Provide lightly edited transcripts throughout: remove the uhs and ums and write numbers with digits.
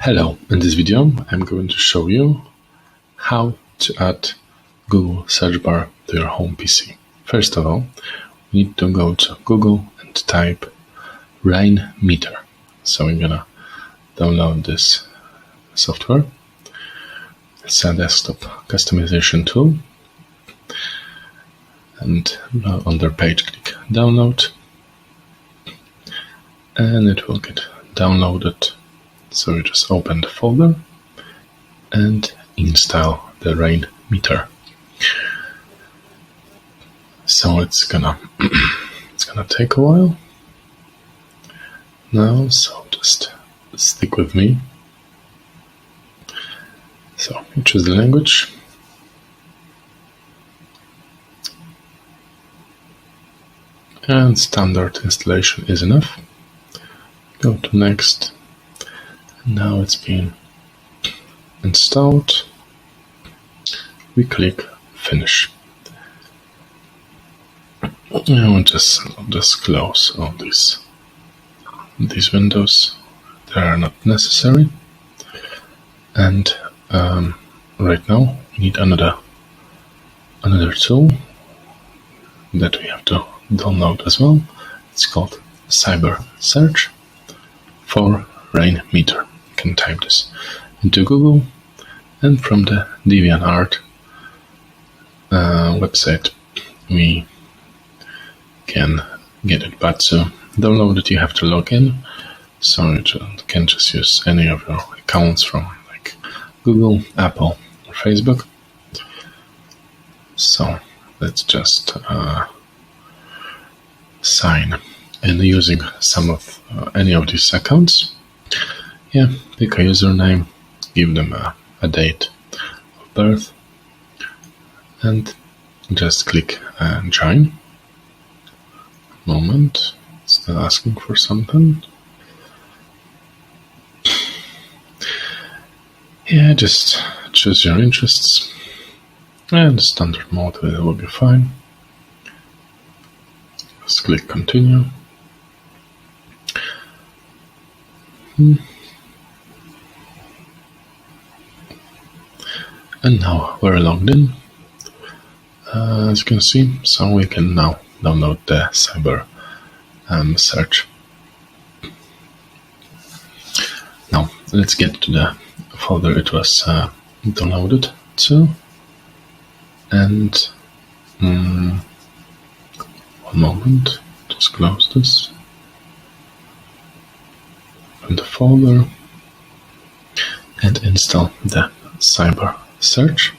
Hello, in this video I'm going to show you how to add Google search bar to your home PC. First of all, we need to go to Google and type Rainmeter. So we're gonna download this software. It's a desktop customization tool. And on their page, click download. And it will get downloaded. So you just open the folder and install the Rainmeter. So it's gonna take a while now, so just stick with me. So you choose the language. And standard installation is enough. Go to next. Now it's been installed. We click finish. And we'll just close all these windows. They are not necessary. And right now we need another tool that we have to download as well. It's called Cyber Search for Rainmeter. You can type this into Google, and from the DeviantArt website we can get it. But to download it you have to log in, so you can just use any of your accounts from like Google, Apple, or Facebook. So let's just sign in using some of any of these accounts. Yeah, pick a username, give them a date of birth, and just click join. Moment, it's still asking for something. Yeah, just choose your interests, and standard mode will be fine. Just click continue. And now we're logged in, as you can see, so we can now download the Cyber Search. Now let's get to the folder it was downloaded to, and one moment, just close this, open the folder, and install the Cyber Search.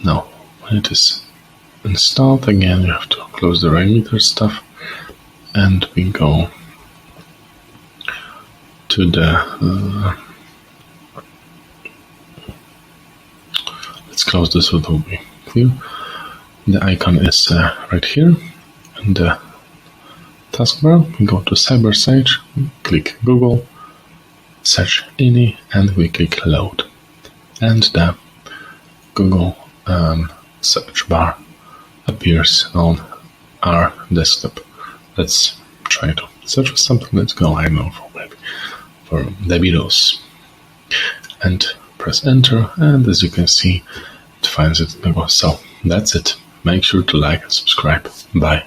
Now when it is installed, again you have to close the Rainmeter stuff, and we go to the let's close this so it will be clear. The icon is right here in the taskbar. We go to Cyber Search, click Google, search any, and we click load, and the Google search bar appears on our desktop. Let's try to search for something. Let's go, I know, for the Beatles, and press enter, and as you can see it finds it. So that's it. Make sure to like and subscribe. Bye.